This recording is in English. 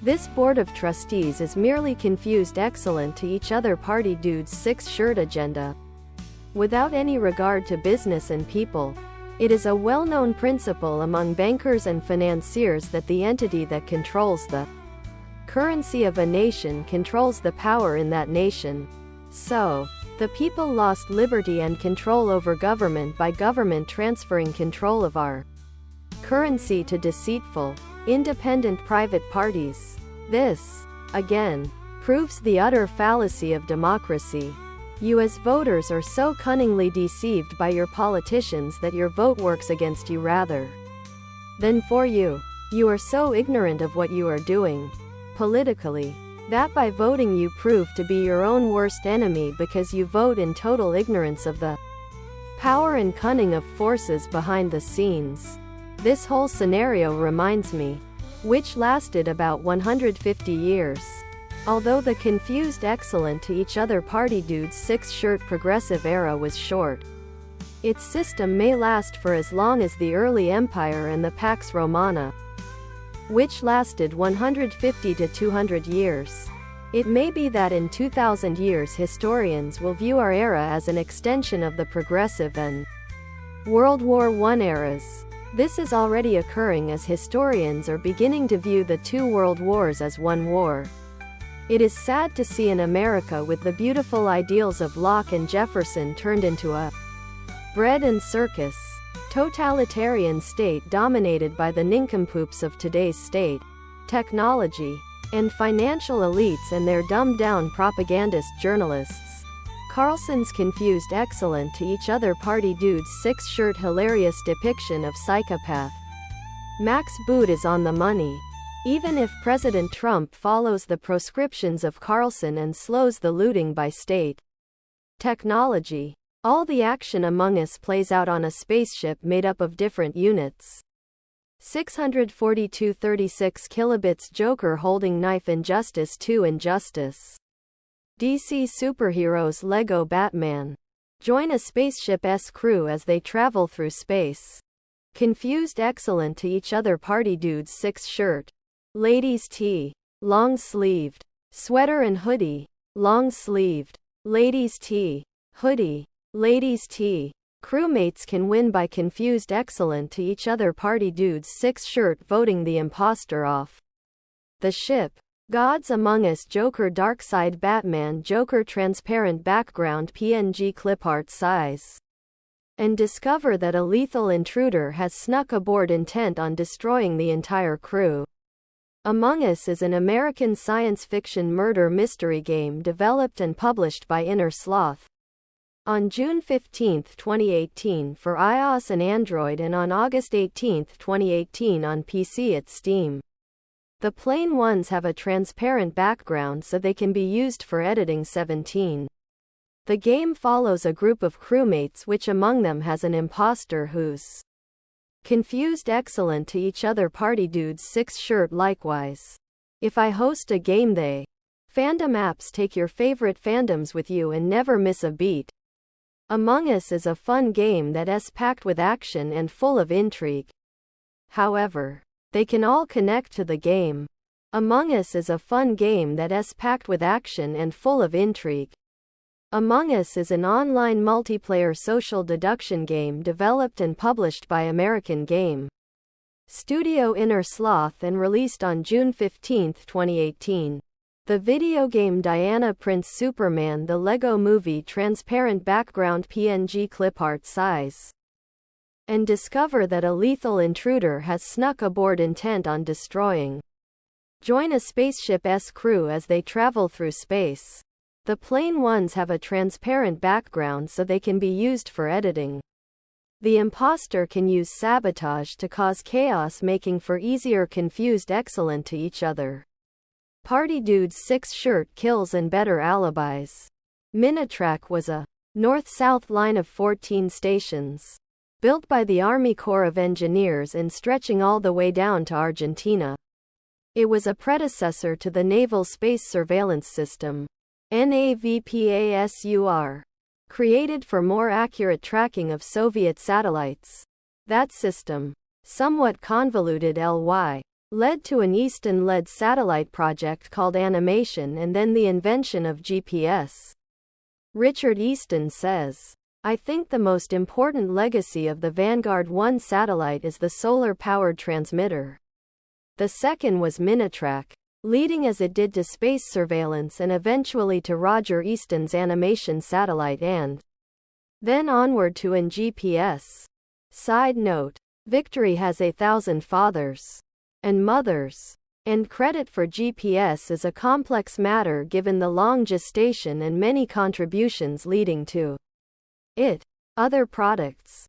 This board of trustees is merely confused excellent to each other party dudes' six-shirt agenda. Without any regard to business and people. It is a well-known principle among bankers and financiers that the entity that controls the currency of a nation controls the power in that nation. So, the people lost liberty and control over government by government transferring control of our currency to deceitful, independent private parties. This, again, proves the utter fallacy of democracy. You as voters are so cunningly deceived by your politicians that your vote works against you rather than for you. You are so ignorant of what you are doing politically that by voting you prove to be your own worst enemy because you vote in total ignorance of the power and cunning of forces behind the scenes. This whole scenario reminds me, which lasted about 150 years. Although the confused excellent to each other party dudes six-shirt progressive era was short, its system may last for as long as the early empire and the Pax Romana, which lasted 150 to 200 years. It may be that in 2000 years historians will view our era as an extension of the progressive and World War I eras. This is already occurring as historians are beginning to view the two world wars as one war. It is sad to see an America with the beautiful ideals of Locke and Jefferson turned into a bread and circus, totalitarian state dominated by the nincompoops of today's state, technology, and financial elites and their dumbed-down propagandist journalists. Carlson's confused excellent to each other party dudes six-shirt hilarious depiction of psychopath Max Boot is on the money. Even if President Trump follows the proscriptions of Carlson and slows the looting by state technology, all the action among us plays out on a spaceship made up of different units. 642.36 kilobits Joker holding knife Injustice 2 Injustice. DC superheroes Lego Batman. Join a spaceship's crew as they travel through space. Confused excellent to each other party dudes six-shirt. Ladies tee, long-sleeved, sweater and hoodie, long-sleeved, ladies tee, hoodie, ladies tee. Crewmates can win by confused excellent to each other party dudes six-shirt voting the imposter off the ship. Gods Among Us Joker Darkside Batman Joker transparent background PNG clipart size. And discover that a lethal intruder has snuck aboard intent on destroying the entire crew. Among Us is an American science fiction murder mystery game developed and published by Inner Sloth. On June 15, 2018 for iOS and Android and on August 18, 2018 on PC at Steam. The plain ones have a transparent background so they can be used for editing. 17. The game follows a group of crewmates which among them has an imposter who's confused excellent to each other party dudes six-shirt likewise. If I host a game they fandom apps take your favorite fandoms with you and never miss a beat. Among Us is a fun game that's packed with action and full of intrigue. However, they can all connect to the game. Among Us is a fun game that's packed with action and full of intrigue. Among Us is an online multiplayer social deduction game developed and published by American Game Studio Inner Sloth and released on June 15, 2018. The video game Diana Prince Superman The Lego Movie transparent background PNG clipart size. And discover that a lethal intruder has snuck aboard intent on destroying. Join a spaceship's crew as they travel through space. The plain ones have a transparent background so they can be used for editing. The imposter can use sabotage to cause chaos making for easier confused excellent to each other party dudes six-shirt kills and better alibis. Minitrack was a north-south line of 14 stations. Built by the Army Corps of Engineers and stretching all the way down to Argentina. It was a predecessor to the Naval Space Surveillance System. NAVPASUR. Created for more accurate tracking of Soviet satellites. That system, somewhat convoluted led to an Easton-led satellite project called Animation and then the invention of GPS. Richard Easton says, "I think the most important legacy of the Vanguard 1 satellite is the solar-powered transmitter. The second was Minitrack, leading as it did to space surveillance and eventually to Roger Easton's animation satellite and then onward to an GPS. Side note, victory has 1,000 fathers and mothers. And credit for GPS is a complex matter given the long gestation and many contributions leading to it. Other products